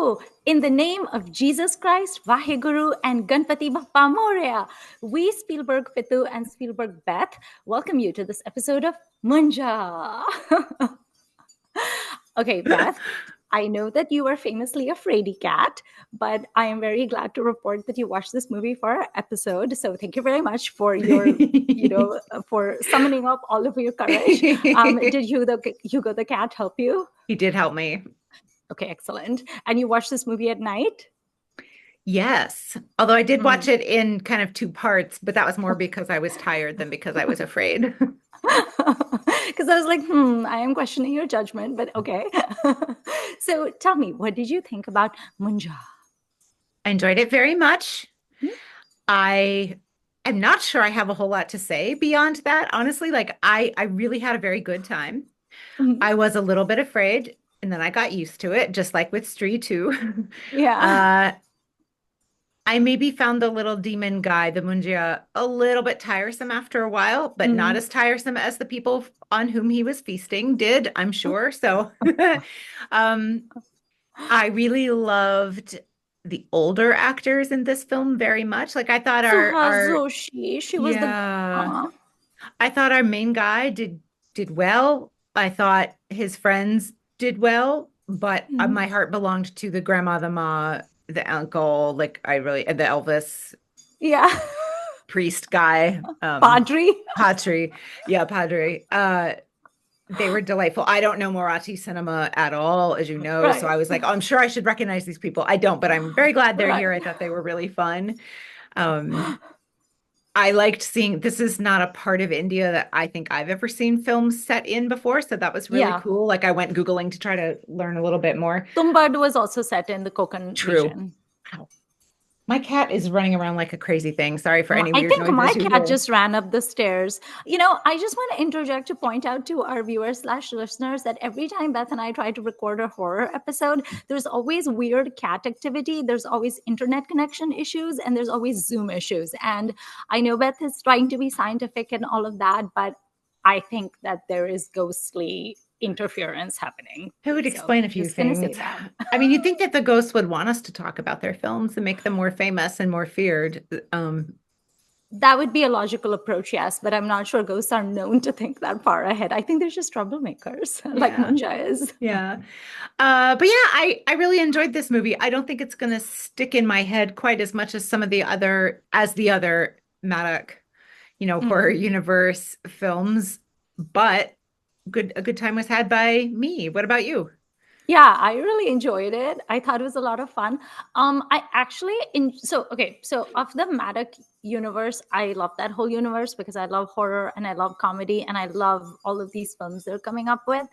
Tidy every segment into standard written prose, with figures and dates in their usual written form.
So, in the name of Jesus Christ, Vaheguru, and Ganpati Bappa Moria, we Spielberg Pitu and Spielberg Beth welcome you to this episode of Munjya. Okay, Beth, I know that you are famously a fraidy cat, but I am very glad to report that you watched this movie for our episode. So thank you very much for your, for summoning up all of your courage. Did Hugo the cat help you? He did help me. Okay, excellent. And you watched this movie at night? Yes. Although I did watch it in kind of two parts, but that was more because I was tired than because I was afraid. Because I was like, I am questioning your judgment, but okay. So tell me, what did you think about Munjya? I enjoyed it very much. I am not sure I have a whole lot to say beyond that. Honestly, like I really had a very good time. I was a little bit afraid, and then I got used to it, just like with Stree too. Yeah. I maybe found the little demon guy, the Munjya, a little bit tiresome after a while, but not as tiresome as the people on whom he was feasting did, I'm sure. So I really loved the older actors in this film very much. Like I thought Suhas Joshi, she was I thought our main guy did well. I thought his friends did well, but my heart belonged to the grandma, the ma, the uncle, the Elvis priest guy. Padre. Yeah, Padre. They were delightful. I don't know Marathi cinema at all, as you know. Right. So I was like, oh, I'm sure I should recognize these people. I don't, but I'm very glad they're here. I thought they were really fun. I liked seeing, this is not a part of India that I think I've ever seen films set in before. So that was really cool. Like I went Googling to try to learn a little bit more. Tumbad was also set in the Konkan region. Wow. My cat is running around like a crazy thing. Sorry for any weird noises. I think my cat just ran up the stairs. I just want to interject to point out to our viewers/listeners that every time Beth and I try to record a horror episode, there's always weird cat activity. There's always internet connection issues, and there's always Zoom issues. And I know Beth is trying to be scientific and all of that, but I think that there is ghostly interference happening. Who would explain a few things? I mean, you'd think that the ghosts would want us to talk about their films and make them more famous and more feared. That would be a logical approach, yes, but I'm not sure ghosts are known to think that far ahead. I think they're just troublemakers, like Munjya is. Yeah. But yeah, I really enjoyed this movie. I don't think it's going to stick in my head quite as much as the other Maddock, horror universe films, but a good time was had by me. What about you? Yeah, I really enjoyed it. I thought it was a lot of fun. I actually so of the Maddock universe, I love that whole universe because I love horror and I love comedy and I love all of these films they're coming up with.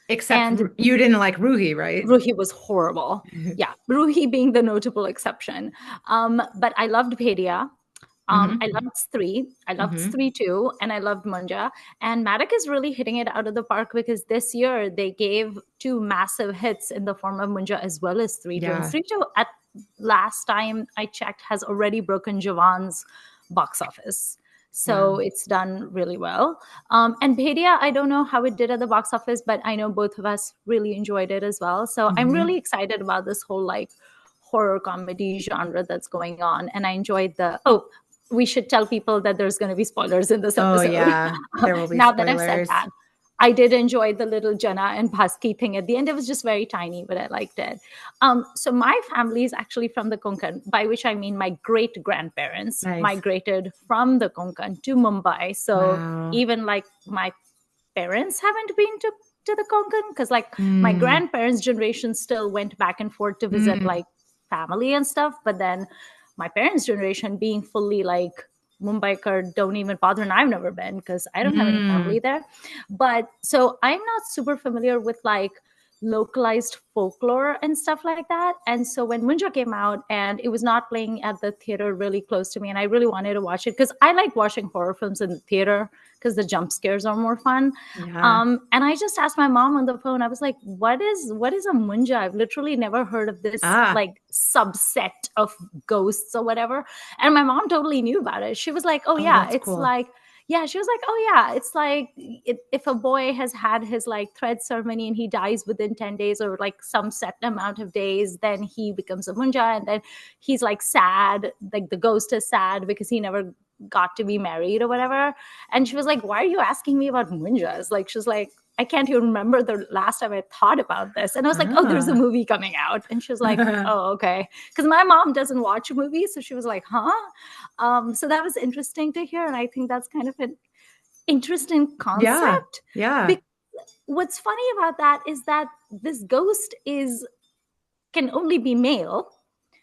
Except you didn't like Ruhi, right? Ruhi was horrible. Yeah, Ruhi being the notable exception. But I loved Bhedia. I loved Stree. I loved Stree too, and I loved Munjya. And Maddock is really hitting it out of the park because this year they gave two massive hits in the form of Munjya as well as Stree 2. And Stree 2, at last time I checked, has already broken Javan's box office. So it's done really well. And Bhedia, I don't know how it did at the box office, but I know both of us really enjoyed it as well. So I'm really excited about this whole horror comedy genre that's going on. And I enjoyed we should tell people that there's going to be spoilers in this episode. Oh, yeah. There will be now spoilers. That I've said that, I did enjoy the little Jana and Paski thing at the end. It was just very tiny, but I liked it. So my family is actually from the Konkan, by which I mean my great-grandparents migrated from the Konkan to Mumbai. So even my parents haven't been to the Konkan because my grandparents' generation still went back and forth to visit family and stuff. But then my parents' generation being fully Mumbaikar, don't even bother, and I've never been because I don't have any family there. But so I'm not super familiar with localized folklore and stuff like that. And so when Munjya came out and it was not playing at the theater really close to me, and I really wanted to watch it because I like watching horror films in the theater because the jump scares are more fun. And I just asked my mom on the phone, I was like, what is a Munjya? I've literally never heard of this subset of ghosts or whatever. And my mom totally knew about it. She was like, it's cool. Yeah, she was like, oh yeah, it's like if a boy has had his like thread ceremony and he dies within 10 days or like some set amount of days, then he becomes a munja, and then he's like sad, like the ghost is sad because he never got to be married or whatever. And she was like, why are you asking me about munjas? Like, she's like, I can't even remember the last time I thought about this. And I was like, oh, there's a movie coming out. And she was like, oh, okay. Because my mom doesn't watch movies. So she was like, huh? So that was interesting to hear. And I think that's kind of an interesting Yeah. concept. Yeah. What's funny about that is that this ghost can only be male,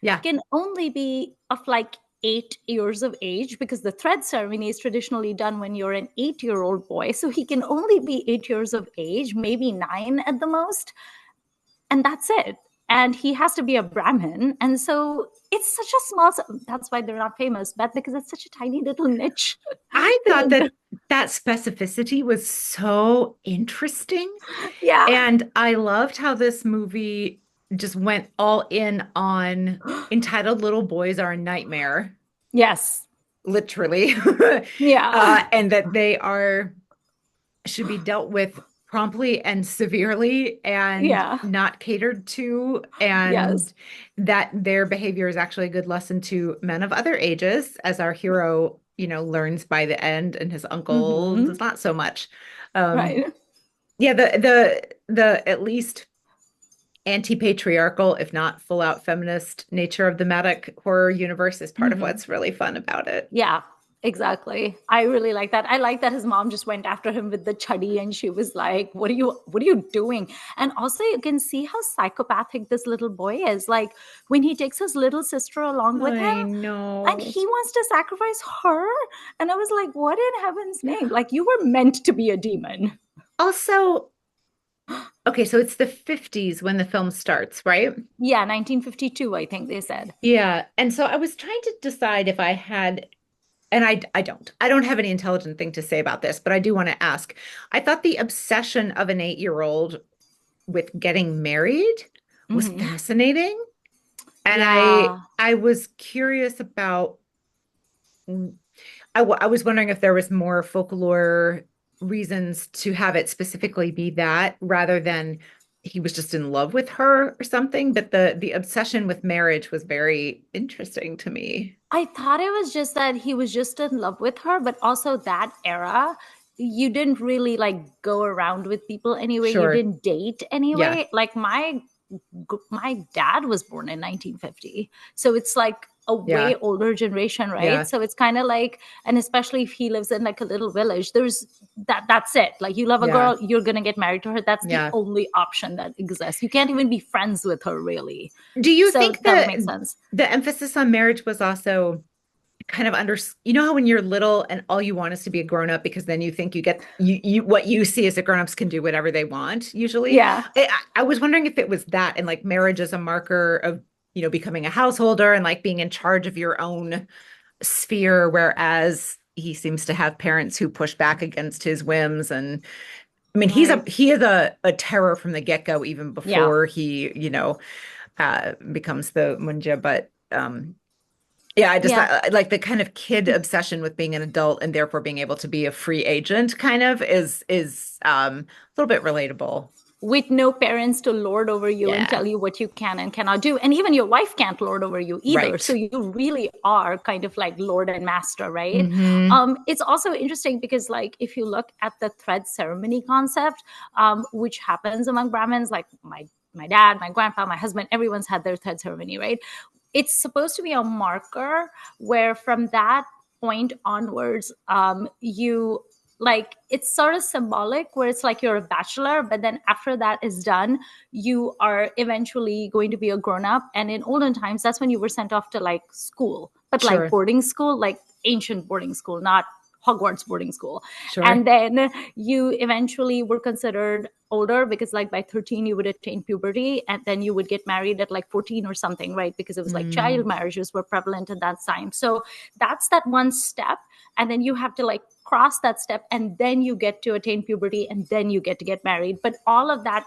Yeah. can only be of like 8 years of age, because the thread ceremony is traditionally done when you're an 8-year-old boy. So he can only be 8 years of age, maybe 9 at the most. And that's it. And he has to be a Brahmin. And so it's such a small, that's why they're not famous, but because it's such a tiny little niche. I thought that specificity was so interesting. Yeah. And I loved how this movie just went all in on entitled Little Boys Are a Nightmare. Yes. Literally. Yeah. And that they should be dealt with promptly and severely and Yeah. not catered to, and Yes. that their behavior is actually a good lesson to men of other ages, as our hero, learns by the end, and his uncle Mm-hmm. does not so much. Um, Right. yeah, the at least anti-patriarchal, if not full out feminist nature of the Maddock horror universe is part of Mm-hmm. what's really fun about it. Yeah, exactly. I really like that. I like that his mom just went after him with the chuddy and she was like, what are you doing? And also you can see how psychopathic this little boy is. Like when he takes his little sister along with him I and know. he wants to sacrifice her. And I was like, what in heaven's name? Like you were meant to be a demon. Also, okay, so it's the 50s when the film starts, right? Yeah, 1952, I think they said. Yeah. And so I was trying to decide if I had, and I don't have any intelligent thing to say about this, but I do want to ask. I thought the obsession of an 8-year-old with getting married was Hmm. fascinating. And I Yeah. I was curious about, I was wondering if there was more folklore reasons to have it specifically be that, rather than he was just in love with her or something. But the obsession with marriage was very interesting to me. I thought it was just that he was just in love with her, but also that era, you didn't really like go around with people anyway. You Sure. didn't date Yeah. anyway. Like my dad was born in 1950, so it's like a Yeah. way older generation, right? Yeah. So it's kind of like, and especially if he lives in like a little village, there's that's it. Like you love a Yeah. girl, you're gonna get married to her. That's the Yeah. only option that exists. You can't even be friends with her, really. Do you So think that would make that sense. the emphasis on marriage was also kind of under, how when you're little and all you want is to be a grown up, because then you think you get you what you see as the grown-ups can do whatever they want usually. Yeah. I was wondering if it was that, and like marriage as a marker of, becoming a householder and like being in charge of your own sphere, whereas he seems to have parents who push back against his whims. And I mean, Right. he is a terror from the get-go, even Yeah. before he, becomes the Munjya. But yeah, I just Yeah. like the kind of kid obsession with being an adult and therefore being able to be a free agent kind of is a little bit relatable. With no parents to lord over you and Yeah. tell you what you can and cannot do. And even your wife can't lord over you either. So Right. you really are kind of like lord and master, right? Hmm. It's also interesting because, like, if you look at the thread ceremony concept, which happens among Brahmins, like my dad, my grandpa, my husband, everyone's had their thread ceremony, right? It's supposed to be a marker where from that point onwards, you like it's sort of symbolic where it's like you're a bachelor, but then after that is done, you are eventually going to be a grown up. And in olden times, that's when you were sent off to like school, but like Sure. boarding school, like ancient boarding school, not Hogwarts boarding school. Sure. And then you eventually were considered older because like by 13 you would attain puberty, and then you would get married at like 14 or something, right? Because it was like child Mm. marriages were prevalent at that time. So that's that one step, and then you have to like cross that step, and then you get to attain puberty, and then you get to get married. But all of that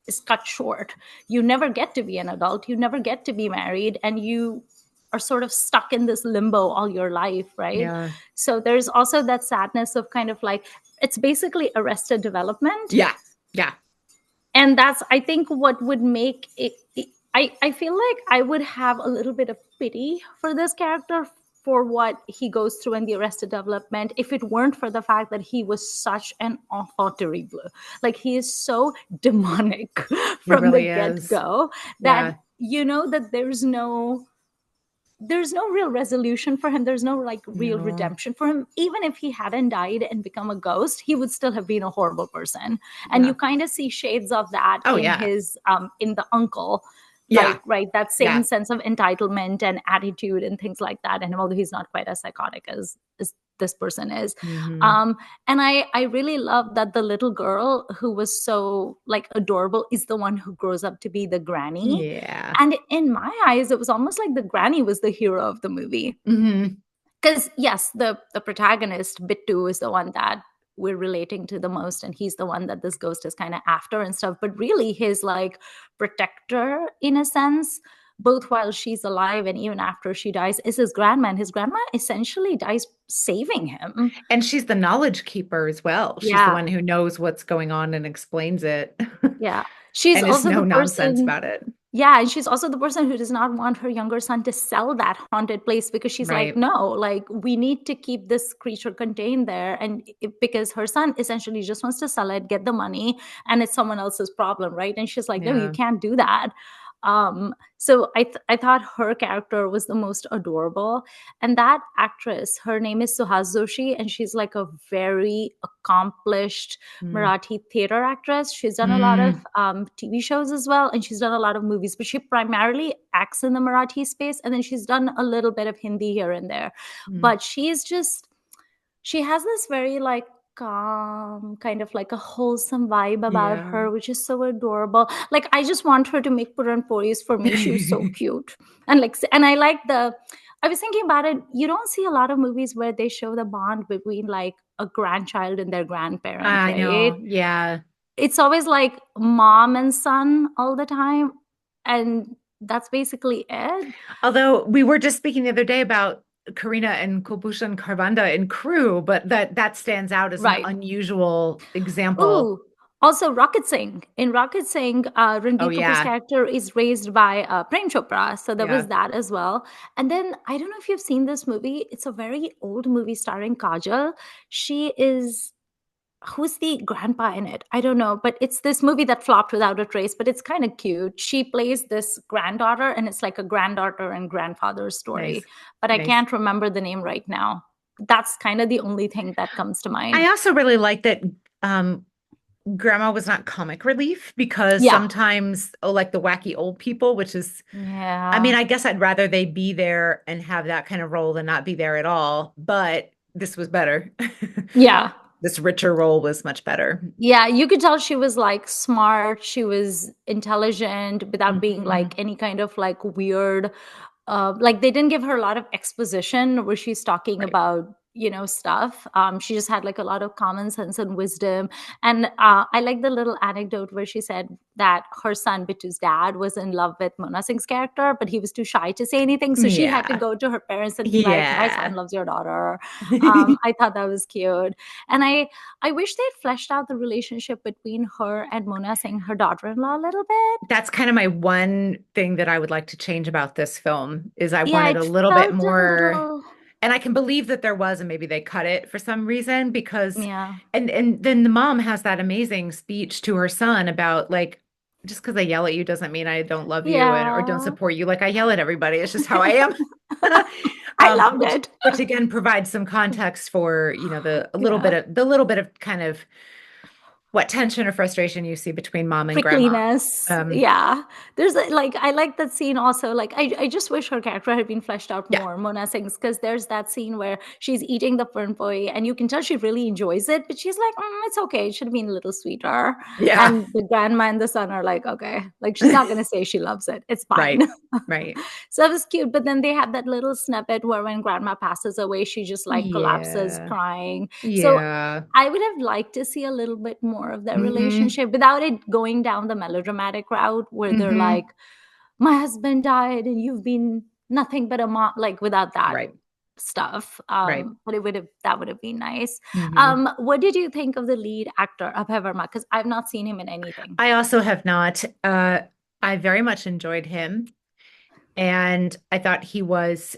is cut short. You never get to be an adult, you never get to be married, and you are sort of stuck in this limbo all your life, right? Yeah. So there's also that sadness of kind of like, it's basically Arrested Development. Yeah. Yeah. And that's, I think, what would make I feel like I would have a little bit of pity for this character for what he goes through in the Arrested Development if it weren't for the fact that he was such an enfant terrible. Like, he is so demonic It from the really is. get-go that Yeah. that there's no real resolution for him. There's no like real No. redemption for him. Even if he hadn't died and become a ghost, he would still have been a horrible person. And Yeah. you kind of see shades of that Oh, in yeah. his in the uncle. Yeah. Like, right, that same Yeah. sense of entitlement and attitude and things like that. And although he's not quite as psychotic as this person is. Mhm. And I really love that the little girl who was so like adorable is the one who grows up to be the granny. Yeah. And in my eyes, it was almost like the granny was the hero of the movie. Mhm. Because yes, the protagonist, Bittu, is the one that we're relating to the most, and he's the one that this ghost is kind of after and stuff. But really, his like protector, in a sense, both while she's alive and even after she dies, is his grandma. And his grandma essentially dies saving him. And she's the knowledge keeper as well. She's the Yeah. one who knows what's going on and explains it. Yeah. She's And is also no the nonsense person. about it. Yeah, and she's also the person who does not want her younger son to sell that haunted place, because she's like, Right. no, like, we need to keep this creature contained there. And because her son essentially just wants to sell it, get the money, and it's someone else's problem, right? And she's like, no, you Yeah. can't do that. So I thought her character was the most adorable. And that actress, her name is Suhas Joshi, and she's like a very accomplished Mm. Marathi theater actress. She's done a lot of Mm. TV shows as well, and she's done a lot of movies, but she primarily acts in the Marathi space, and then she's done a little bit of Hindi here and there. Mm. But she has this very like calm, kind of like a wholesome vibe about Yeah. her, which is so adorable. Like, I just want her to make Puran Poris for me. She was so cute. And I like I was thinking about it. You don't see a lot of movies where they show the bond between like a grandchild and their grandparent, I right? know. Yeah. It's always like mom and son all the time. And that's basically it. Although we were just speaking the other day about Karina and Kulbhushan Kharbanda in Crew, but that stands out as an Right. unusual example. Ooh, also Rocket Singh. In Rocket Singh, Oh, Ranbir Kapoor's yeah. character is raised by Prem Chopra. So there was Yeah. that as well. And then, I don't know if you've seen this movie. It's a very old movie starring Kajal. She is, who's the grandpa in it? I don't know, but it's this movie that flopped without a trace, but it's kind of cute. She plays this granddaughter, and it's like a granddaughter and grandfather story. Nice. But I Nice. can't remember the name right now. That's kind of the only thing that comes to mind. I also really like that grandma was not comic relief, because Yeah. sometimes, like the wacky old people, which is, Yeah. I mean, I guess I'd rather they be there and have that kind of role than not be there at all, but this was better. Yeah. This richer role was much better. Yeah, you could tell she was like smart, she was intelligent without being Mhm. like any kind of like weird like, they didn't give her a lot of exposition where she's talking Right. about stuff. She just had like a lot of common sense and wisdom. And I like the little anecdote where she said that her son Bittu's dad was in love with Mona Singh's character, but he was too shy to say anything, so she had to Yeah. go to her parents and be like, my son Yeah. loves your daughter. I thought that was cute. And I wish they'd fleshed out the relationship between her and Mona Singh, her daughter-in-law, a little bit. That's kind of my one thing that I would like to change about this film, is I Yeah, wanted it a little bit felt a more, little. and I can believe that there was, and maybe they cut it for some reason, because Yeah. and then the mom has that amazing speech to her son about, like, just because I yell at you doesn't mean I don't love you or don't Yeah. support you. Like, I yell at everybody. It's just how I am. I loved which, it. which again provides some context for, the little Yeah. bit of kind of what tension or frustration you see between mom and grandma. Prickliness. Yeah. There's like, I like that scene also. Like, I just wish her character had been fleshed out Yeah. more, Mona Singh's, because there's that scene where she's eating the fern poi and you can tell she really enjoys it, but she's like, it's okay. It should have been a little sweeter. Yeah. And the grandma and the son are like, okay, like, she's not going to say she loves it. It's fine. Right. So it was cute. But then they had that little snippet where when grandma passes away, she just like collapses Yeah. crying. So Yeah. I would have liked to see a little bit more of their Mhm. relationship without it going down the melodramatic route where they're Mhm. like, my husband died and you've been nothing but a mom, like without that Right. stuff. Right. But that would have been nice. Hmm. What did you think of the lead actor, Abhay Verma? Because I've not seen him in anything. I also have not. I very much enjoyed him, and I thought he was.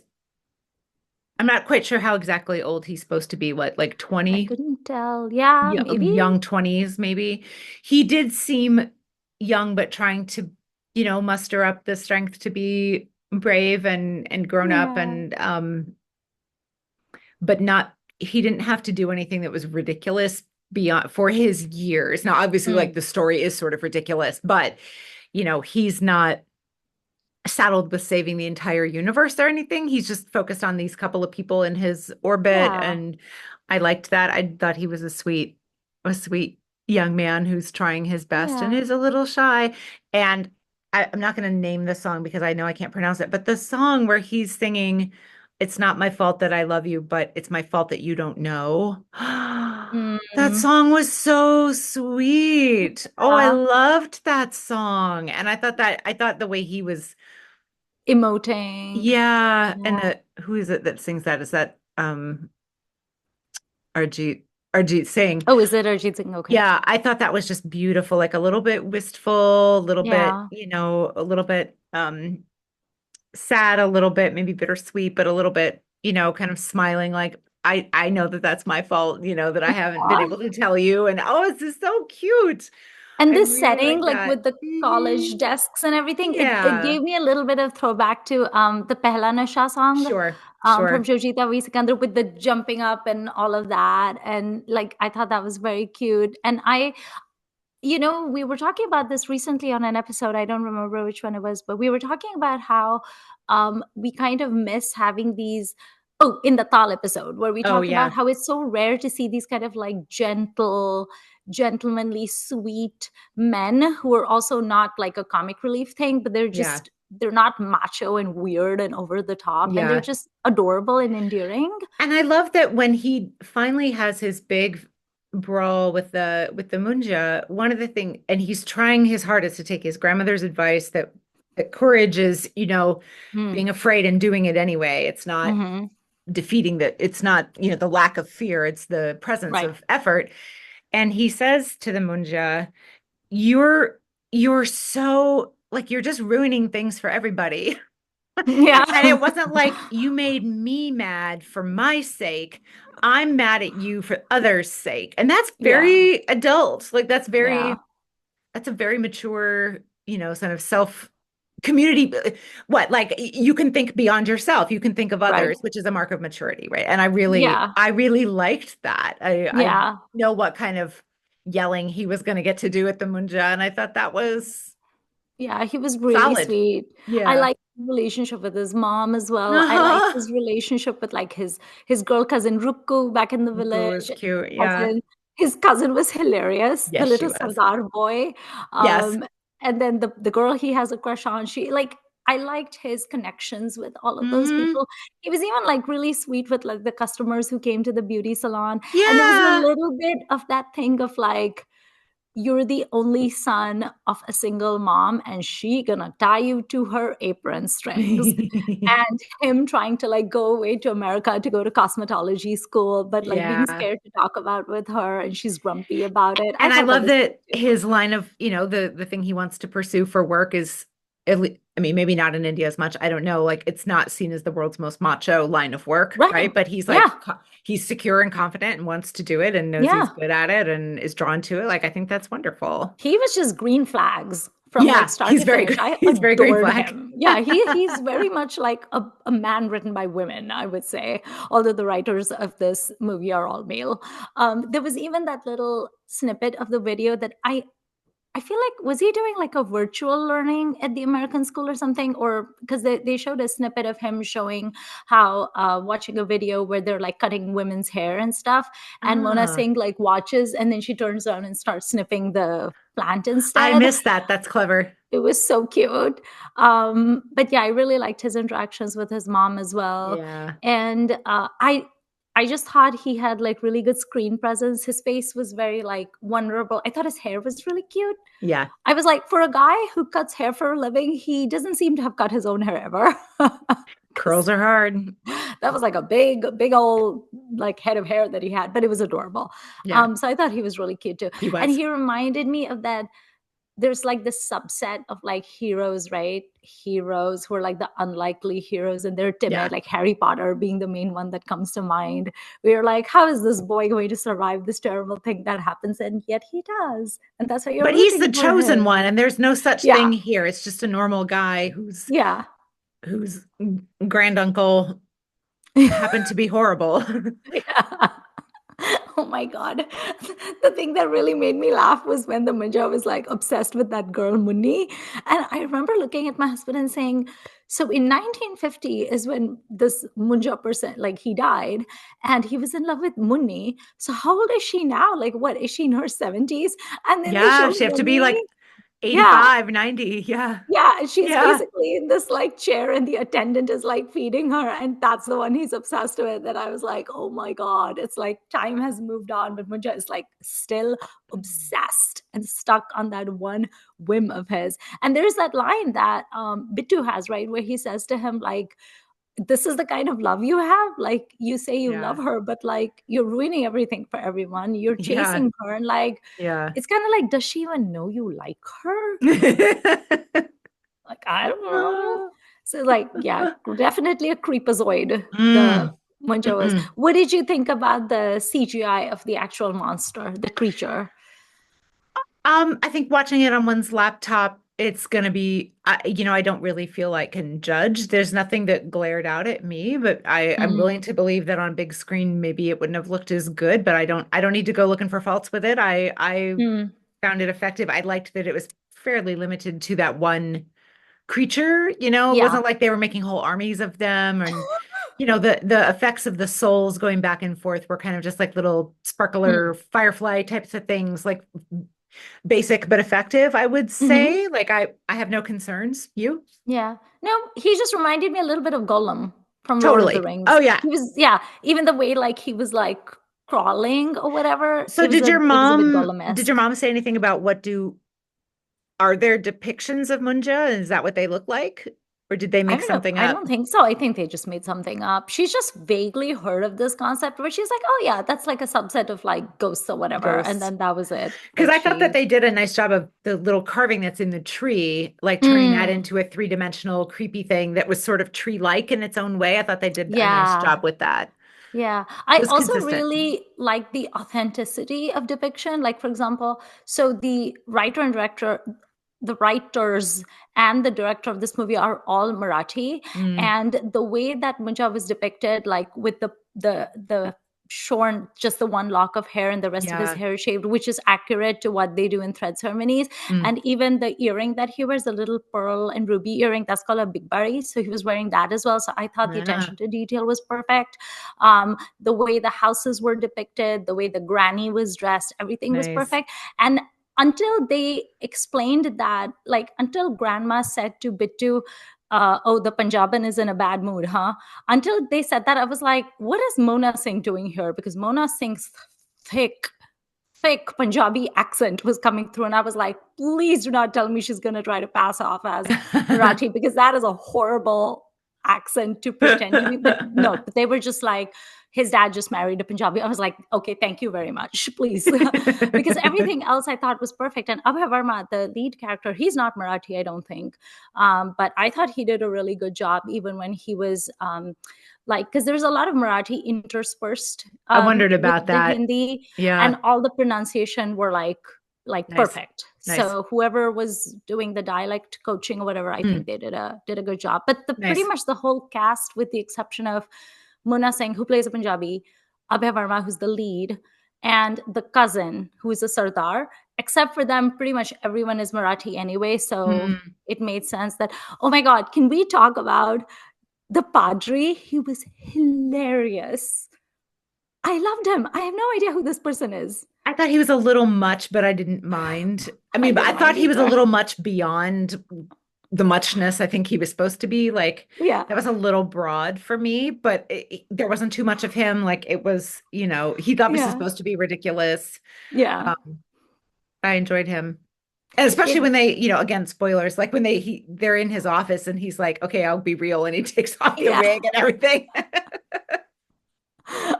I'm not quite sure how exactly old he's supposed to be. What, like I 20? couldn't tell. Yeah, maybe. Young 20s, maybe. He did seem young, but trying to, muster up the strength to be brave and grown up Yeah. and but not he didn't have to do anything that was ridiculous beyond for his years. Now, obviously, like Mm, the story is sort of ridiculous, but he's not saddled with saving the entire universe or anything. He's just focused on these couple of people in his orbit, yeah. and I liked that. I thought he was a sweet young man who's trying his best and Yeah. is a little shy. And I'm not going to name the song because I know I can't pronounce it, but the song where he's singing, "It's not my fault that I love you, but it's my fault that you don't know." That Mm, song was so sweet. Oh, I yeah. loved that song. And I thought the way he was, Emoting. yeah, and Yeah. who is it that sings that? Is that Arjit Arjit Singh? Oh, is it Arjit Singh? Okay. Yeah, I thought that was just beautiful, like a little bit wistful, a little bit, Yeah. a little bit sad, a little bit maybe bittersweet, but a little bit, kind of smiling like I know that that's my fault, that I haven't been able to tell you. And oh, this is so cute. And I this really setting, like like that. with the college desks and everything, it Yeah, gave me a little bit of throwback to the Pehla Nasha song sure, from sure. Shojita V. Sikandar with the jumping up and all of that. And like I thought that was very cute. And we were talking about this recently on an episode. I don't remember which one it was, but we were talking about how we kind of miss having these. Oh, in the Tal episode, where we Oh talked about yeah, how it's so rare to see these kind of like gentle, gentlemanly, sweet men who are also not like a comic relief thing, but yeah, they're not macho and weird and over the top, and they're yeah. just adorable and endearing. And I love that when he finally has his big brawl with the Munjya, one of the thing, and he's trying his hardest to take his grandmother's advice that courage is, being Mm. afraid and doing it anyway. It's not Hmm. defeating that. It's not, the lack of fear. It's the presence Right. of effort. And he says to the Munjya, you're you're so like you're just ruining things for everybody. Yeah. And it wasn't like you made me mad for my sake. I'm mad at you for others' sake. And that's Yeah. very adult. Like Yeah. that's a very mature, sort of self community. What, like you can think beyond yourself. You can think of Right. others, which is a mark of maturity, right? And Yeah. I really liked that. I Yeah. know what kind of yelling he was going to get to do at the Munja, and I thought that was Yeah, he was really solid. sweet. I Yeah. like his relationship with his mom as well. I like Uh-huh. his relationship with like his girl cousin Rukku back in the It was village. cute. Yeah. His cousin was hilarious, the Yes, she little was. Sardar boy. Yes. And then the girl he has a crush on, she like I liked his connections with all of those Hmm. people. He was even like really sweet with like the customers who came to the beauty salon. And there was a Yeah. little bit of that thing of like you're the only son of a single mom and she gonna tie you to her apron strings, and him trying to like go away to America to go to cosmetology school but like being Yeah. scared to talk about with her and she's grumpy about it. I And I thought that love was that cute too. his line of, the thing he wants to pursue for work is I mean, maybe not in India as much. I don't know. Like it's not seen as the world's most macho line of work, Right. right? But he's Yeah. like he's secure and confident and wants to do it and knows he's Yeah. good at it and is drawn to it. Like I think that's wonderful. He was just green flags from like Yeah, start he's to very finish. good. I He's very green adored flag. him. Yeah, he's very much like a man written by women, I would say, although the writers of this movie are all male. There was even that little snippet of the video that I feel like was he doing like a virtual learning at the American school or something? Or because they showed a snippet of him showing how watching a video where they're like cutting women's hair and stuff, and Mona Ah, Singh like watches and then she turns around and starts sniffing the plant I instead. missed that. That's clever. It was so cute. But yeah, I really liked his interactions with his mom as well. Yeah. And I just thought he had like really good screen presence. His face was very like vulnerable. I thought his hair was really cute. Yeah. I was like, for a guy who cuts hair for a living, he doesn't seem to have cut his own hair ever. Curls are hard. That was like a big old like head of hair that he had, but it was adorable. Yeah, So I thought he was really cute too. he And was. he reminded me of that. There's like this subset of like heroes, right? Heroes who are like the unlikely heroes and they're Yeah. timid, like Harry Potter being the main one that comes to mind. We're like, how is this boy going to survive this terrible thing that happens? And yet he does. And that's why you're But he's rooting the for chosen one, him. and there's no such Yeah. thing here. It's just a normal guy Yeah. whose granduncle happened to be horrible. Yeah. Oh my God. The thing that really made me laugh was when the Munjya was like obsessed with that girl Munni. And I remember looking at my husband and saying, so in 1950 is when this Munjya person, like he died, and he was in love with Munni. So how old is she now? Like, what is she in her 70s? And then they Yeah, show she have to be Munni. like Yeah. 85, 90. Yeah. Yeah, she's Yeah. basically in this like chair and the attendant is like feeding her and that's the one he's obsessed with. And I was like, oh my God, it's like time has moved on, but Munja is like still obsessed and stuck on that one whim of his. And there's that line that Bittu has, right, where he says to him like, this is the kind of love you have, like you say you love Yeah. her but like you're ruining everything for everyone, you're Yeah. chasing her, and like Yeah. it's kind of like, does she even know you like her? Like, I don't know. So, like, yeah, definitely a creepazoid, the Mm. Munjo was. Mm-mm. What did you think about the CGI of the actual monster, the creature? I think watching it on one's laptop, it's gonna be, I don't really feel I can judge. There's nothing that glared out at me, but I'm willing Mm, to believe that on big screen, maybe it wouldn't have looked as good, but I don't need to go looking for faults with it. I mm, found it effective. I liked that it was fairly limited to that one creature. It yeah. wasn't like they were making whole armies of them, and the effects of the souls going back and forth were kind of just like little Mm, sparkler firefly types of things, like basic but effective, I would hmm. say. Like I have no concerns. You? Yeah. No, he just reminded me a little bit of Gollum from Lord of the Totally. Oh Rings. yeah. He was, yeah, even the way like he was like crawling or whatever, So it was a bit did your Gollum-esque. mom say anything about are there depictions of Munja? Is that what they look like? Or did they I make don't know. something I up? don't think so. I think they just made something up. She's just vaguely heard of this concept where she's like, oh, yeah, that's like a subset of like ghosts or whatever. And Ghosts. then that was it Because that I thought that she. they did a nice job of the little carving that's in the tree, like turning that Mm, into a three-dimensional creepy thing that was sort of tree-like in its own way. I thought they did a nice yeah. job with that. Yeah. It I was also consistent. really like the authenticity of depiction. Like, for example, so the writers and the director of this movie are all Marathi. Mm, And the way that Munja was depicted, like with the shorn, just the one lock of hair and the rest of his yeah. hair shaved, which is accurate to what they do in thread ceremonies. Mm, And even the earring that he wears, a little pearl and ruby earring, that's called a big bari. So he was wearing that as well. So I thought the yeah. attention to detail was perfect. The way the houses were depicted, the way the granny was dressed, everything was Nice. perfect. And until they explained that, like until grandma said to Bittu, oh, the Punjaban is in a bad mood, huh? Until they said that, I was like, what is Mona Singh doing here? Because Mona Singh's thick, thick Punjabi accent was coming through. And I was like, please do not tell me she's going to try to pass off as Marathi, because that is a horrible accent to pretend to be. But no, but they were just like, his dad just married a Punjabi. I was like, okay, thank you very much, please. Because everything else I thought was perfect. And Abhay Varma, the lead character, he's not Marathi, I don't think. But I thought he did a really good job, even when he was like, because there's a lot of Marathi interspersed I wondered with about the that. Hindi, and Yeah. all the pronunciation were like Nice. perfect. Nice. So whoever was doing the dialect coaching or whatever, I Mm, think they did a good job. But the pretty nice. much the whole cast, with the exception of Mona Singh, who plays a Punjabi, Abhay Varma, who's the lead, and the cousin, who is a Sardar, except for them, pretty much everyone is Marathi anyway. So Mm. it made sense that, oh my God, can we talk about the Padri? He was hilarious. I loved him. I have no idea who this person is. I thought he was a little much, but I didn't mind. I I mean, but I didn't thought mind he was a either. little much beyond the muchness I think he was supposed to be. Like, Yeah. that was a little broad for me, but there wasn't too much of him. Like, it was, he's obviously Yeah. supposed to be ridiculous. Yeah. Um, I enjoyed him. And especially It, when they, again, spoilers, like when they're in his office and he's like, okay, I'll be real. And he takes off the yeah. wig and everything.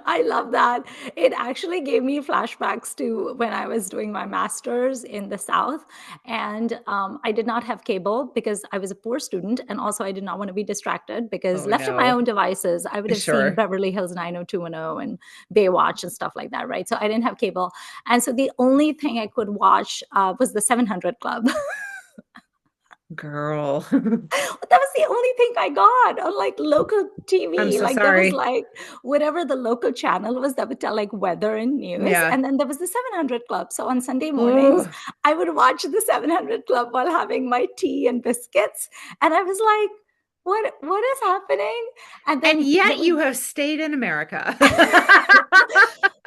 I love that. It actually gave me flashbacks to when I was doing my master's in the South. And I did not have cable because I was a poor student. And also, I did not want to be distracted because, Oh left to my no. own devices, I would have seen Sure. Beverly Hills 90210 and Baywatch and stuff like that. Right. So I didn't have cable. And so the only thing I could watch was the 700 Club. Girl. That was the only thing I got on like local I'm TV. so Like there was sorry. like whatever the local channel was that would tell like weather and news. Yeah. And then there was the 700 Club. So on Sunday mornings, Oh. I would watch the 700 Club while having my tea and biscuits. And I was like, what is happening? And And then there yet was you have stayed in America.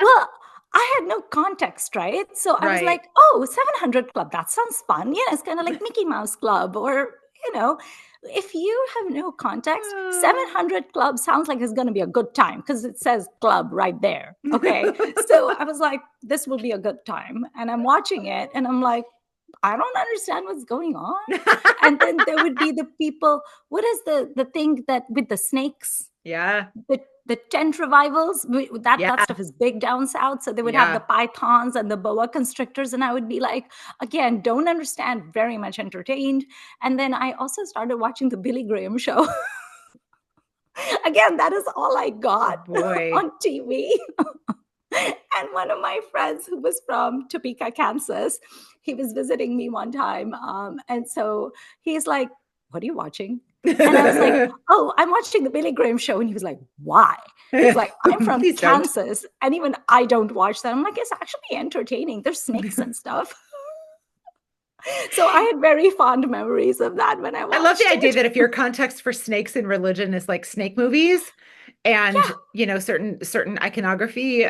well, I had no context, right? So I was Right. like, oh, 700 Club, that sounds fun. Yeah, it's kind of like Mickey Mouse Club. Or, you know, if you have no context, 700 Club sounds like it's going to be a good time because it says club right there. Okay. So I was like, this will be a good time. And I'm watching it and I'm like, I don't understand what's going on. And then there would be the people, what is the thing that with the snakes? Yeah. The tent revivals, that Yeah. stuff is big down south. So they would have the Yeah. pythons and the boa constrictors, and I would be like, again, don't understand, very much entertained. And then I also started watching the Billy Graham show. Again, that is all I Oh got boy. on TV. And one of my friends who was from Topeka, Kansas, he was visiting me one time. And so he's like, what are you watching? And I was like, oh, I'm watching the Billy Graham show. And he was like, why? He's like, I'm from Please don't. Kansas. And even I don't watch that. I'm like, it's actually entertaining. There's snakes and stuff. So I had very fond memories of that when I I love the watched idea it. that if your context for snakes in religion is like snake movies Yeah, and, certain iconography,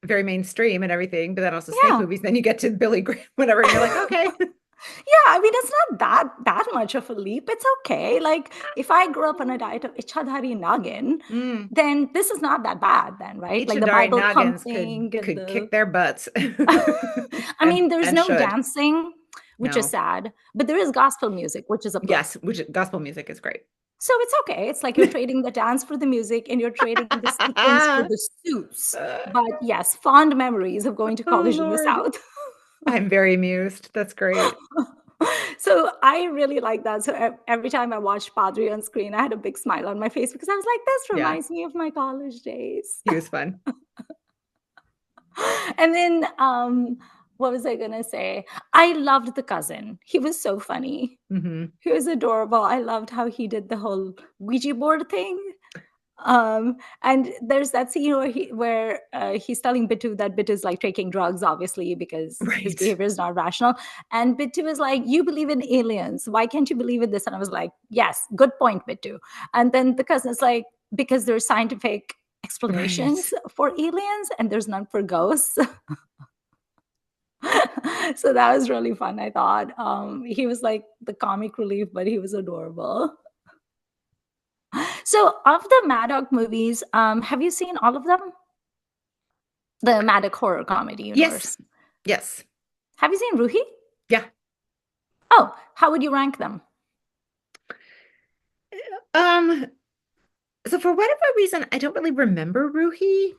very mainstream and everything, but then also snake yeah. movies, then you get to Billy Graham, whatever, and you're like, okay. Yeah, I mean, it's not that much of a leap. It's okay. Like if I grew up on a diet of Ichadhari Nagin, Mm. then this is not that bad then, right? Like the Ichidari Bible Noggins pumping could and could the kick their butts I and mean, there's and no should. dancing, which is No. sad, but there is gospel music, which is a Yes, plus. which gospel music is great. So it's okay. It's like you're trading the dance for the music and you're trading the sequins for the suits. But yes, fond memories of going to Oh college in the Lord. South. I'm very amused. That's great. So I really like that. So every time I watched Padre on screen, I had a big smile on my face because I was like, this Yeah, reminds me of my college days. he was fun. And then what was I gonna say? I loved the cousin. He was so funny. Hmm. He was adorable. I loved how he did the whole Ouija board thing. And there's that scene where he's telling Bitu that Bitu is like taking drugs, obviously, because his Right. behavior is not rational. And Bitu is like, you believe in aliens. Why can't you believe in this? And I was like, yes, good point, Bitu. And then the cousin is like, because there's scientific explanations Right. for aliens and there's none for ghosts. So that was really fun, I thought. He was like the comic relief, but he was adorable. So, of the Maddock movies, have you seen all of them? The Maddock horror comedy Yes. universe. Yes. Have you seen Ruhi? Yeah. Oh, how would you rank them? Um, so for whatever reason, I don't really remember Ruhi.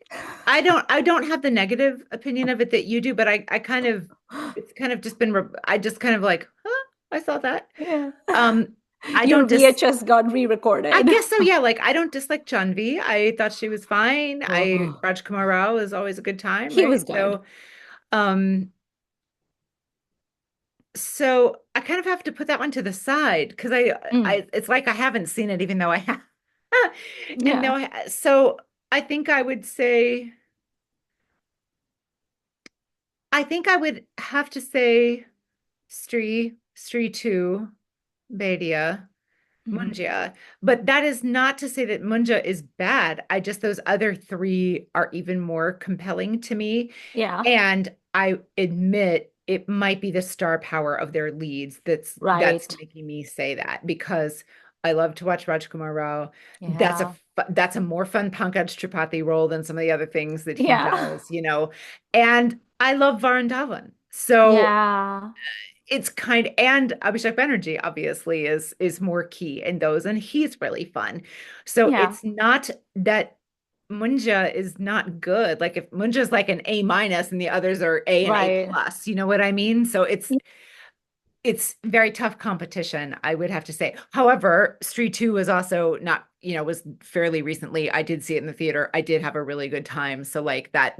I don't have the negative opinion of it that you do, but I kind of it's kind of just been I just kind of like, huh, I saw that. Yeah. Um, I Your don't dis VHS got I re-recorded. guess so, yeah. Like I don't dislike Janvi. I thought she was fine. Oh, Raj Kumar Rao is always a good time, he right? was good. Um, so I kind of have to put that one to the side because Mm, I it's like I haven't seen it even though I have. And yeah. no, so I think I would say I think I would have to say Stree 2, Bedia, Mhm. Munjya. But that is not to say that Munjya is bad. I just those other three are even more compelling to me. Yeah. And I admit it might be the star power of their leads that's Right. making me say that because I love to watch Rajkumar Rao. Yeah. That's a more fun Pankaj Tripathi role than some of the other things that he Yeah. does. And I love Varun Dhawan. So Yeah. it's kind and Abhishek Banerjee obviously is more key in those, and he's really fun. So Yeah. it's not that Munjya is not good. Like if Munjya is like an A minus and the others are A and A Right. plus, you know what I mean? So it's very tough competition, I would have to say. However, Street 2 was also not, was fairly recently. I did see it in the theater. I did have a really good time. So like that,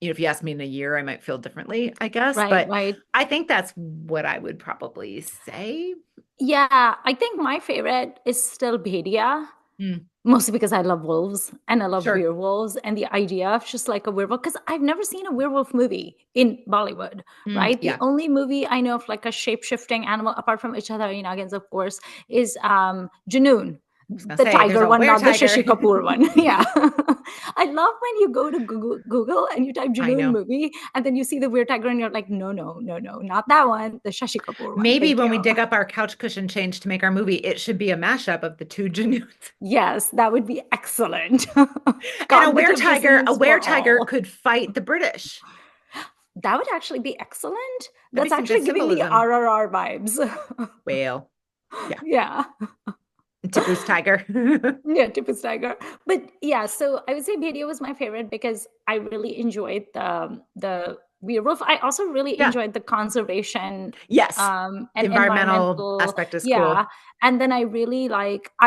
if you asked me in a year, I might feel differently, I guess. Right. But Right. I think that's what I would probably say. Yeah. I think my favorite is still Bhedia. Hmm. Mostly because I love wolves and I love Sure. werewolves and the idea of just like a werewolf. Because I've never seen a werewolf movie in Bollywood, Hmm. right? The Yeah. only movie I know of like a shape shifting animal, apart from Ichhadhar Nagins, of course, is Junoon, I was gonna the say there's tiger a one, not the were-tiger. Shashi Kapoor one. Yeah. I love when you go to Google and you type I Junoon know. movie and then you see the weird tiger and you're like, no, no, no, no, not that one, the Shashi Kapoor one. Maybe Thank when you. we dig up our couch cushion change to make our movie, it should be a mashup of the two Januns. Yes, that would be excellent. And a Cognitive a dissonance for were-tiger all. could fight the British. That would actually be excellent. That'd be That's some good actually giving me symbolism. RRR vibes. Whale. Yeah. Yeah. Tipu's tiger. Yeah, Tippus Tiger. But yeah, so I would say Bhedia was my favorite because I really enjoyed the werewolf. I also really Yeah. enjoyed the conservation Yes. The and environmental environmental. aspect is Yeah. cool. And then I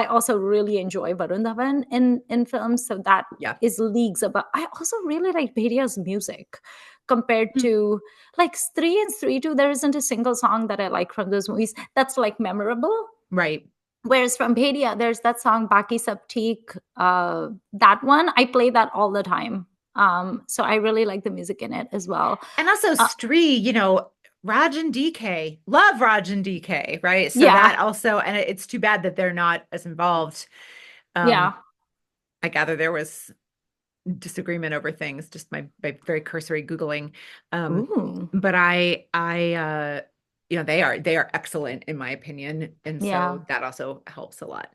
also really enjoy Varun Dhawan in films. So that Yeah. is leagues above. I also really like Bhedia's music compared Hmm. to like Stree and Stree 2. There isn't a single song that I like from those movies that's like memorable. Right. Whereas from Bhedia, there's that song Baki Sab Theek. That one, I play that all the time. So I really like the music in it as well. And also Uh, Stree, Raj and DK. Love Raj and DK, right? So yeah, that also, and it's too bad that they're not as involved. yeah. Um, I gather there was disagreement over things, just my very cursory Googling. Um, Ooh, but they are excellent in my opinion. And yeah. so that also helps a lot.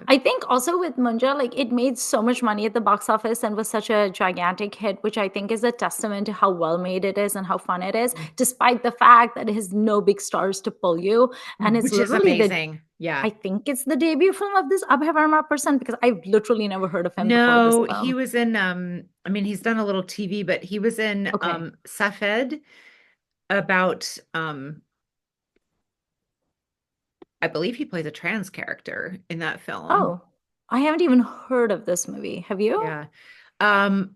I think also with Munja, like it made so much money at the box office and was such a gigantic hit, which I think is a testament to how well made it is and how fun it is, despite the fact that it has no big stars to pull you. And it's Which is literally amazing. Yeah. I think it's the debut film of this Abhay Verma person because I've literally never heard of him before this No, he film. was in I mean he's done a little TV, but he was in Okay. Safed about I believe he plays a trans character in that film. Oh, I haven't even heard of this movie. Have you? Yeah. Um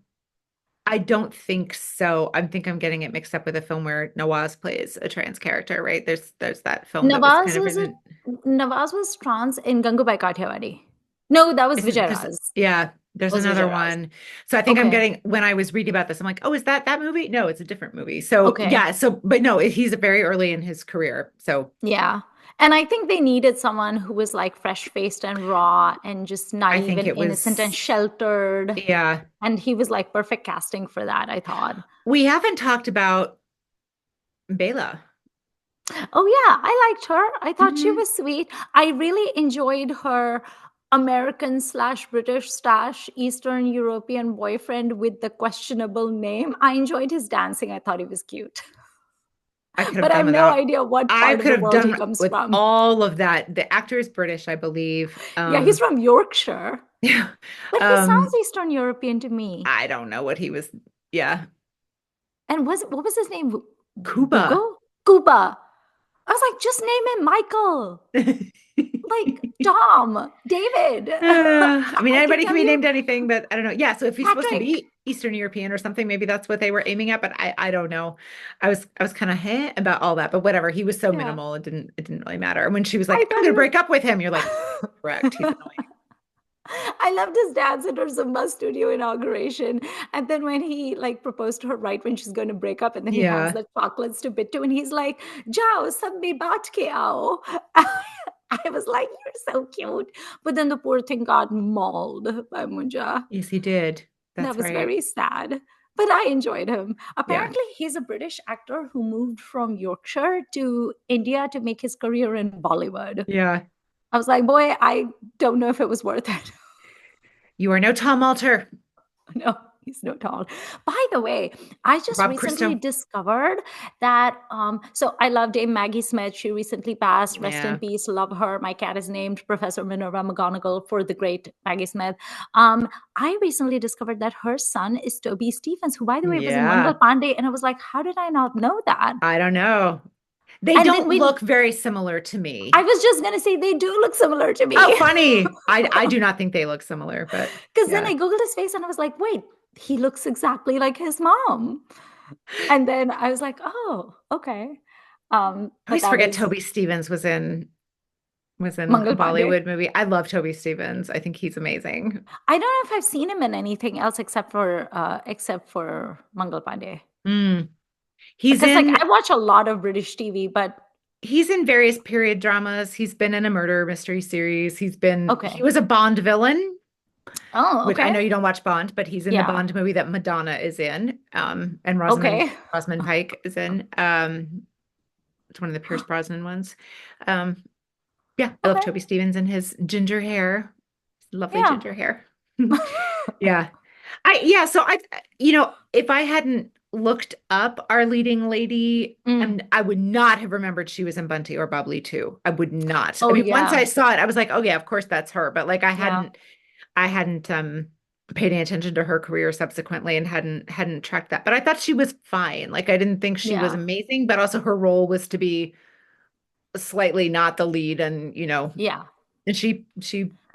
I don't think so. I think I'm getting it mixed up with a film where Nawaz plays a trans character, right? There's that film that was kind Nawaz of was it? written. Nawaz was trans in Gangubai Kathiawadi. No, that was Isn't Vijay there's Raz. yeah, there's That was another Vijay Raz. one. So I think I'm Okay. getting when I was reading about this, I'm like, oh, is that movie? No, it's a different movie. So Okay. yeah, but no, he's very early in his career. So Yeah. And I think they needed someone who was like fresh faced and raw and just I naive think and it innocent and was sheltered. yeah. And he was like perfect casting for that, I thought. We haven't talked about Bela. Oh yeah, I liked her. I thought she Hmm. was sweet. I really enjoyed her American slash British slash Eastern European boyfriend with the questionable name. I enjoyed his dancing. I thought he was cute. I could have But I done have no without. idea what I part of could the have world he done comes with from. all of that. The actor is British, I believe. Yeah, he's from Yorkshire, Yeah. but he sounds Um, Eastern European to me. I don't know what he was. Yeah. And what was his name? Cuba. Bugo? Cuba. I was like, just name him Michael. Like Tom, David. I mean, I can anybody can tell be you named anything, but I don't know. Yeah, so if he's supposed to Patrick. be Eastern European or something, maybe that's what they were aiming at, but I don't know. I was kind of about all that, but whatever. He was so Yeah. minimal, it didn't really matter. And when she was I like, "I'm thought gonna he was break up with him," you're like, "Correct, he's annoying." I loved his dance at her Zumba studio inauguration. And then when he like proposed to her right when she's going to break up, and then he hands Yeah. the chocolates to Bittu and he's like, Jao, sab mein baat ke aao. I was like, you're so cute. But then the poor thing got mauled by Munja. Yes, he did. That That's was right. very sad. But I enjoyed him. Yeah. Apparently, he's a British actor who moved from Yorkshire to India to make his career in Bollywood. Yeah. I was like, boy, I don't know if it was worth it. You are no Tom Alter. No. He's no tall. By the way, I just Bob recently Christo. discovered that so I love Dame Maggie Smith. She recently passed. Rest in Yeah. peace. Love her. My cat is named Professor Minerva McGonagall for the great Maggie Smith. I recently discovered that her son is Toby Stephens, who by the way was in Mangal Yeah. Pandey, and I was like, how did I not know that? I don't know. They And then don't we look very similar to I me. was just gonna say they do look similar to Oh, me. funny. I do not think they look similar, but Because then yeah. I Googled his face and I was like, wait, he looks exactly like his mom. And then I was like, oh, okay. I But always that forget was Toby Stevens was in a Mangal Pandey. Bollywood movie. I love Toby Stevens. I think he's amazing. I don't know if I've seen him in anything else except for Mangal Pandey. Mm. He's Because like in I watch a lot of British TV, but he's in various period dramas. He's been in a murder mystery series. He okay. was a Bond villain, Oh, which I okay. know you don't watch Bond, but he's in the Yeah. Bond movie that Madonna is in. And Rosamund Okay. Rosamund Pike is in. It's one of the Pierce Brosnan ones. Um, yeah, I love Okay. Toby Stevens and his ginger hair. Lovely Yeah. ginger hair. Yeah. So if I hadn't looked up Our Leading Lady, Mm. and I would not have remembered she was in Bunty or Bubbly too. I would not. I Oh mean, once I yeah. saw it, I was like, oh yeah, of course that's her. But like Yeah. I hadn't paid any attention to her career subsequently and hadn't tracked that. But I thought she was fine. Like I didn't think she was Yeah. amazing, but also her role was to be slightly not the lead and Yeah. and she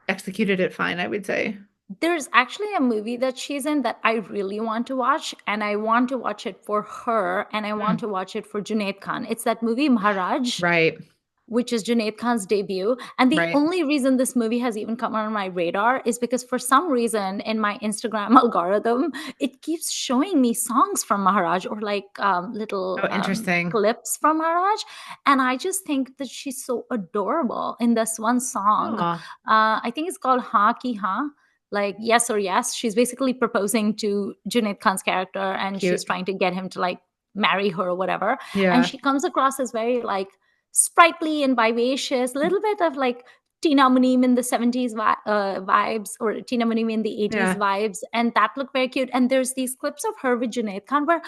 executed it fine, I would say. There's actually a movie that she's in that I really want to watch, and I want to watch it for her, and I want Mm, to watch it for Junaid Khan. It's that movie Maharaj, right, which is Junaid Khan's debut. And the right. only reason this movie has even come on my radar is because for some reason in my Instagram algorithm, it keeps showing me songs from Maharaj or like little Oh, interesting. clips from Maharaj. And I just think that she's so adorable in this one song. Oh, I think it's called Ha Ki Ha, like yes or yes. She's basically proposing to Junaid Khan's character and she's cute. trying to get him to like marry her or whatever. And Yeah, she comes across as very like sprightly and vivacious, a little bit of like Tina Munim in the 70s vibes or Tina Munim in the 80s yeah. vibes. And that looked very cute. And there's these clips of her with Junaid Khan where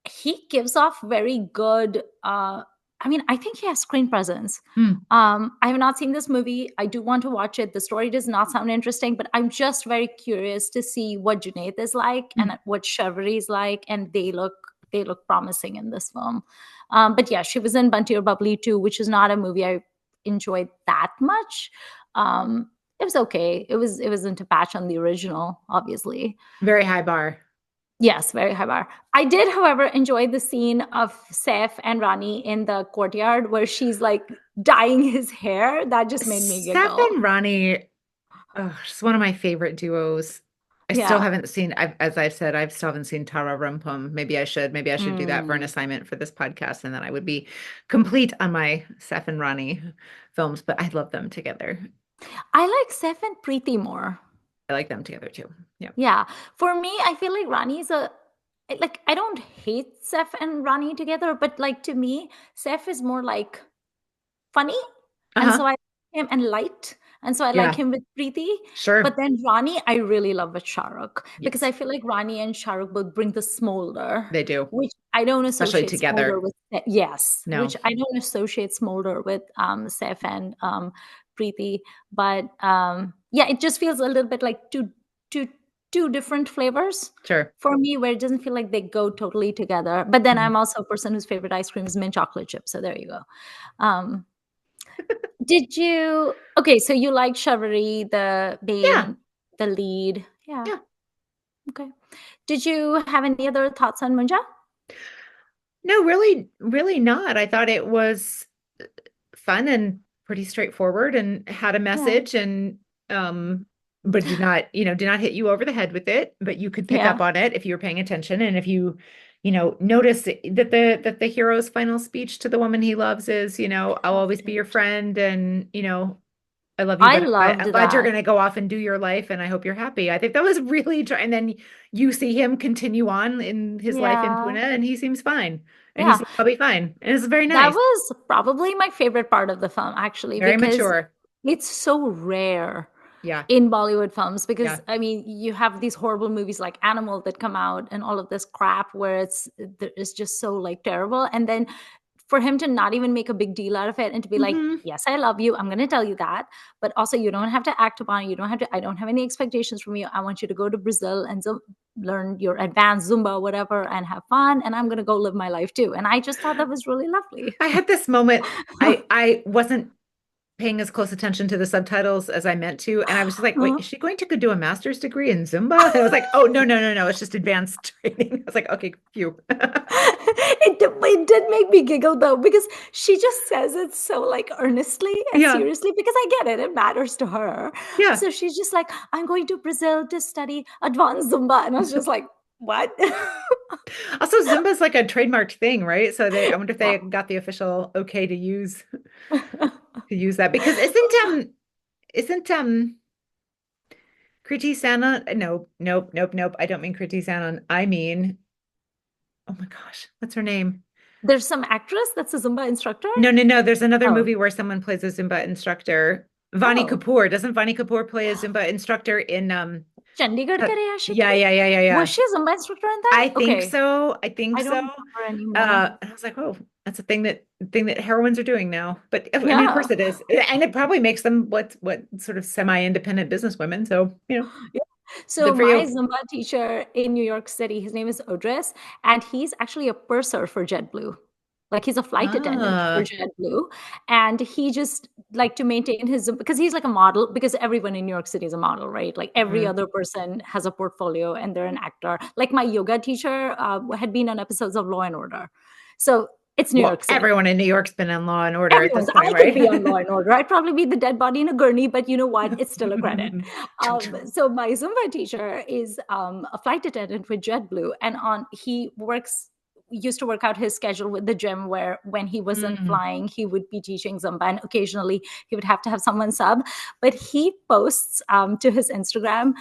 he gives off very good, I mean, I think he has screen presence. Hmm. I have not seen this movie. I do want to watch it. The story does not sound interesting, but I'm just very curious to see what Junaid is like Hmm. and what Shivri is like. And they look promising in this film. But yeah, she was in Bunty or Bubbly too, which is not a movie I enjoyed that much. It was okay. It wasn't a patch on the original, obviously. Very high bar. Yes, very high bar. I did, however, enjoy the scene of Saif and Rani in the courtyard where she's like dyeing his hair. That just made me Seth giggle. and Ronnie, it's one of my favorite duos. I still Yeah. haven't seen, as I've said, I still haven't seen Tara Rumpum. Maybe I should. Maybe I should do that for an Mm. assignment for this podcast, and then I would be complete on my Seth and Ronnie films. But I love them together. I like Saif and Preeti more. I like them together too. Yeah. Yeah. For me, I feel like Rani's like, I don't hate Saif and Rani together, but like to me, Saif is more like funny. And so Uh-huh. I like him and light. And so I like Yeah. him with Preeti. But Sure. then Rani, I really love with Shahrukh because Yes, I feel like Rani and Shahrukh both bring the smolder, they do, which I don't especially associate smolder together. with, yes, No, which I don't associate smolder with Saif and Preeti. But yeah, it just feels a little bit like two, two different flavors sure. for me where it doesn't feel like they go totally together. But then Mm. I'm also a person whose favorite ice cream is mint chocolate chip. So there you go. Um, did you okay, so you like Shiveri, the Yeah. main the lead. Yeah, Yeah. okay. Did you have any other thoughts on Munja? No, really, really not. I thought it was fun and pretty straightforward and had a Yeah, message and um but did not hit you over the head with it, but you could pick yeah, up on it if you were paying attention and if notice that the hero's final speech to the woman he loves is, I'll loved always be it. your friend and, I love you, I but loved I'm glad you're that. going to go off and do your life, and I hope you're happy. I think that was really and then you see him continue on in his life in Pune, Yeah, and he seems fine, and yeah. he's probably fine, and it's very That nice, was probably my favorite part of the film, actually, very because mature. it's so rare. in Bollywood films, because I mean, you have these horrible movies like Animal that come out and all of this crap where it's just so like terrible. And then for him to not even make a big deal out of it and to be like, yes, I love you. I'm going to tell you that. But also, you don't have to act upon it. You don't have to, I don't have any expectations from you. I want you to go to Brazil and learn your advanced Zumba, whatever, and have fun. And I'm going to go live my life too. And I just thought that was really lovely. I had this moment. I wasn't paying as close attention to the subtitles as I meant to. And I was just like, wait, is she going to go do a master's degree in Zumba? And I was like, oh, no. It's just advanced training. I was like, okay, phew. It did make me giggle though, because she just says it so like earnestly and seriously, because I get it. It matters to her. Yeah. So she's just like, I'm going to Brazil to study advanced Zumba. And I was just like, what? Also, Zumba is like a trademarked thing, right? So I wonder if they got the official okay to use that, because isn't Kriti Sanon? Nope. I don't mean Kriti Sanon. I mean, oh my gosh, what's her name? There's some actress that's a Zumba instructor? No. There's another movie where someone plays a Zumba instructor. Vani Kapoor. Doesn't Vani Kapoor play a Zumba instructor in Chandigarh Ka Rehaishi? Yeah. Was she a Zumba instructor in that? I think so. I don't remember anymore. And I was like, oh, that's a thing that heroines are doing now. But I mean, of course it is. And it probably makes them what sort of semi-independent businesswomen. So, you know. Yeah. So my Zumba teacher in New York City, his name is Odris, and he's actually a purser for JetBlue. Like he's a flight attendant for JetBlue, and he just like to maintain his, because he's like a model, because everyone in New York City is a model, right? Like every other person has a portfolio and they're an actor. Like my yoga teacher had been on episodes of Law and Order. So it's New York City. Everyone in New York's been in Law and Order at this point, right? I could be on Law and Order. I'd probably be the dead body in a gurney, but you know what? It's still a credit. So my Zumba teacher is a flight attendant with JetBlue, and he used to work out his schedule with the gym, where when he wasn't flying, he would be teaching Zumba, and occasionally he would have to have someone sub. But he posts to his Instagram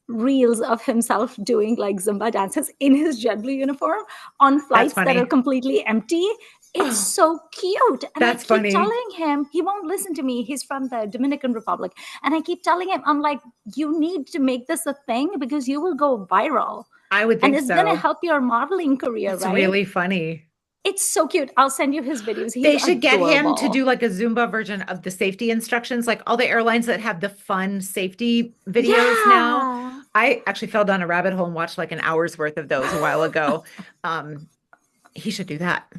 reels of himself doing like Zumba dances in his JetBlue uniform on flights that are completely empty. It's so cute. And I keep telling him, he won't listen to me. He's from the Dominican Republic. And I keep telling him, I'm like, you need to make this a thing, because you will go viral. I would think so. And it's going to help your modeling career, right? It's really funny. It's so cute. I'll send you his videos. They should get him to do like a Zumba version of the safety instructions, like all the airlines that have the fun safety videos now. I actually fell down a rabbit hole and watched like an hour's worth of those a while ago. He should do that.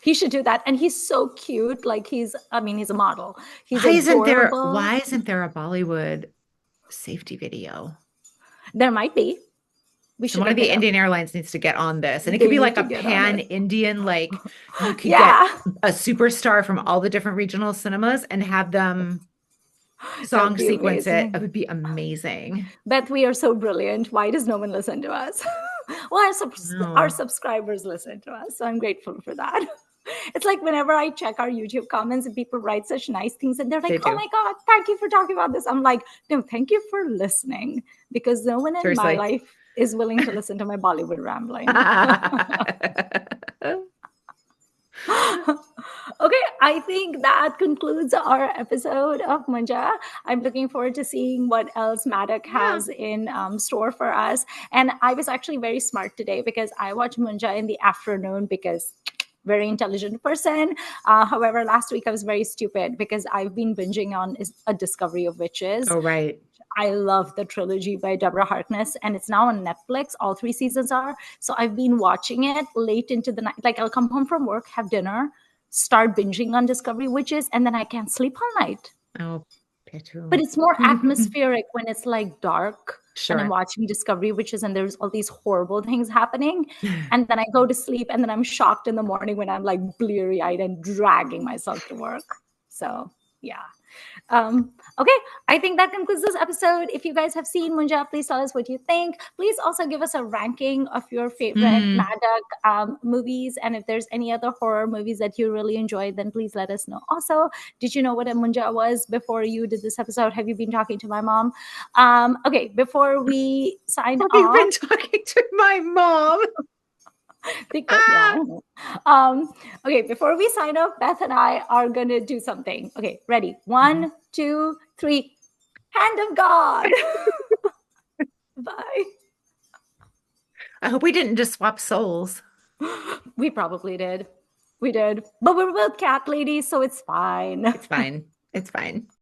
He should do that. And he's so cute. Like he's a model. He's why isn't there a Bollywood safety video? There might be. One of the Indian airlines needs to get on this. And it could be like a pan-Indian, like you could get a superstar from all the different regional cinemas and have them song sequence it. It would be amazing. Beth, we are so brilliant. Why does no one listen to us? Well, our subscribers listen to us. So I'm grateful for that. It's like whenever I check our YouTube comments and people write such nice things and they're like, oh my God, thank you for talking about this. I'm like, no, thank you for listening, because no one in my life is willing to listen to my Bollywood rambling. Okay, I think that concludes our episode of Munjya. I'm looking forward to seeing what else Maddock has in store for us. And I was actually very smart today, because I watched Munjya in the afternoon, because very intelligent person. However, last week I was very stupid, because I've been binging on A Discovery of Witches. Oh, right. I love the trilogy by Deborah Harkness, and it's now on Netflix. All 3 seasons are. So I've been watching it late into the night. Like I'll come home from work, have dinner, start binging on Discovery Witches, and then I can't sleep all night. Oh, pitu. But it's more atmospheric when it's like dark. Sure. And I'm watching Discovery Witches and there's all these horrible things happening. And then I go to sleep and then I'm shocked in the morning when I'm like bleary-eyed and dragging myself to work. So, yeah. Okay, I think that concludes this episode. If you guys have seen Munjya, please tell us what you think. Please also give us a ranking of your favorite Maddock movies. And if there's any other horror movies that you really enjoyed, then please let us know. Also, did you know what a Munjya was before you did this episode? Have you been talking to my mom? Okay, before we sign off. You've been talking to my mom. Okay, before we sign off, Beth and I are going to do something. Okay, ready? 1, 2, 3. Hand of God. Bye. I hope we didn't just swap souls. We probably did. We did. But we're both cat ladies, so it's fine. It's fine. It's fine.